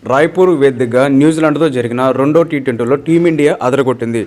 రాయ్పూర్ వేదికగా న్యూజిలాండ్తో జరిగిన రెండో టీ20లో టీమిండియా అదరగొట్టింది.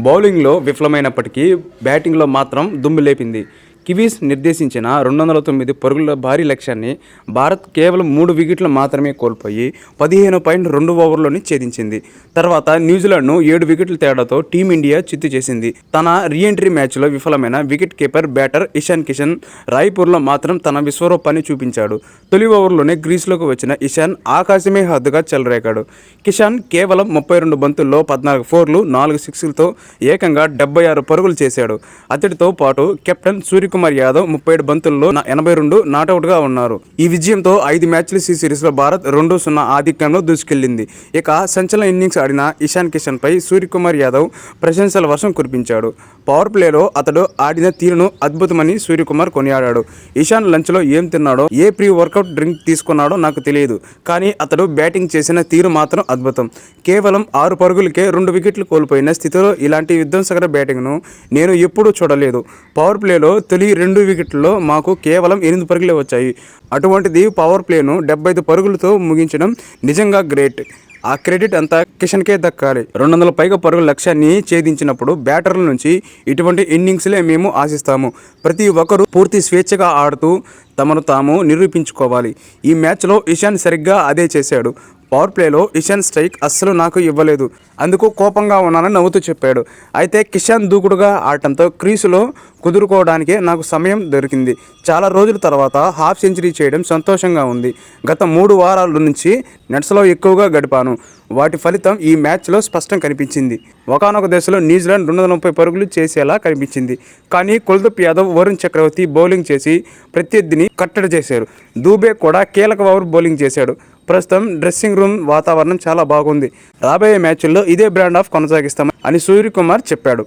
బౌలింగ్లో విఫలమైనప్పటికీ బ్యాటింగ్లో మాత్రం దుమ్ము లేపింది. కివీస్ నిర్దేశించిన 209 పరుగుల భారీ లక్ష్యాన్ని భారత్ కేవలం 3 వికెట్లు మాత్రమే కోల్పోయి 15.2 ఓవర్లోనే ఛేదించింది. తర్వాత న్యూజిలాండ్ను 7 వికెట్ల తేడాతో టీమిండియా చిత్తు చేసింది. తన రీఎంట్రీ మ్యాచ్లో విఫలమైన wicket keeper batter Ishan Kishan రాయ్పూర్లో మాత్రం తన విశ్వరూపాన్ని చూపించాడు. తొలి ఓవర్లోనే క్రీజ్లోకి వచ్చిన ఇషాన్ ఆకాశమే హద్దుగా చెలరేగాడు. కిషన్ కేవలం 32 బంతుల్లో 14 ఫోర్లు 4 సిక్స్లతో ఏకంగా 76 పరుగులు చేశాడు. అతడితో పాటు కెప్టెన్ సూర్యకుమార్ యాదవ్ 37 బంతుల్లో 82 నాటౌట్గా ఉన్నారు. ఈ విజయంతో 5 మ్యాచ్ల సిరీస్లో భారత్ 2-0 ఆధిక్యంలో దూసుకెళ్లింది. ఇక సంచలన ఇన్నింగ్స్ ఆడిన ఇషాన్ కిషన్పై సూర్యకుమార్ యాదవ్ ప్రశంసల వర్షం కురిపించాడు. పవర్ ప్లేలో అతడు ఆడిన తీరును అద్భుతమని సూర్యకుమార్ కొనియాడాడు. ఇషాన్ లంచ్లో ఏం తిన్నాడో, ఏ ప్రీ వర్కౌట్ డ్రింక్ తీసుకున్నాడో నాకు తెలియదు, కానీ అతడు బ్యాటింగ్ చేసిన తీరు మాత్రం అద్భుతం. కేవలం 6 పరుగులకే 2 వికెట్లు కోల్పోయిన స్థితిలో ఇలాంటి విధ్వంసకర బ్యాటింగ్ను నేను ఎప్పుడూ చూడలేదు. పవర్ ప్లేలో తొలి 2 వికెట్లలో మాకు కేవలం 8 పరుగులే వచ్చాయి. అటువంటిది పవర్ ప్లేను 75 పరుగులతో ముగించడం నిజంగా గ్రేట్. ఆ క్రెడిట్ అంతా కిషన్కే దక్కాలి. 200 పైగా పరుగుల లక్ష్యాన్ని ఛేదించినప్పుడు బ్యాటర్ల నుంచి ఇటువంటి ఇన్నింగ్స్లే మేము ఆశిస్తాము. ప్రతి ఒక్కరూ పూర్తి స్వేచ్ఛగా ఆడుతూ తమను తాము నిరూపించుకోవాలి. ఈ మ్యాచ్లో ఇషాన్ సరిగ్గా అదే చేశాడు. పవర్ ప్లేలో ఇషాన్ స్ట్రైక్ అస్సలు నాకు ఇవ్వలేదు, అందుకు కోపంగా ఉన్నానని నవ్వుతూ చెప్పాడు. అయితే కిషన్ దూకుడుగా ఆడటంతో క్రీజులో కుదురుకోవడానికే నాకు సమయం దొరికింది. చాలా రోజుల తర్వాత హాఫ్ సెంచరీ చేయడం సంతోషంగా ఉంది. గత 3 వారాల నుంచి నెట్స్లో ఎక్కువగా గడిపాను. వాటి ఫలితం ఈ మ్యాచ్లో స్పష్టం కనిపించింది. ఒకానొక దశలో న్యూజిలాండ్ 230 పరుగులు చేసేలా కనిపించింది. కానీ కుల్దీప్ యాదవ్, వరుణ్ చక్రవర్తి బౌలింగ్ చేసి ప్రత్యర్థిని కట్టడి చేశారు. దూబే కూడా కీలక ఓవర్ బౌలింగ్ చేశాడు. ప్రస్తుతం డ్రెస్సింగ్ రూమ్ వాతావరణం చాలా బాగుంది. రాబోయే మ్యాచ్ల్లో ఇదే బ్రాండ్ ఆఫ్ కొనసాగిస్తామని సూర్యకుమార్ చెప్పాడు.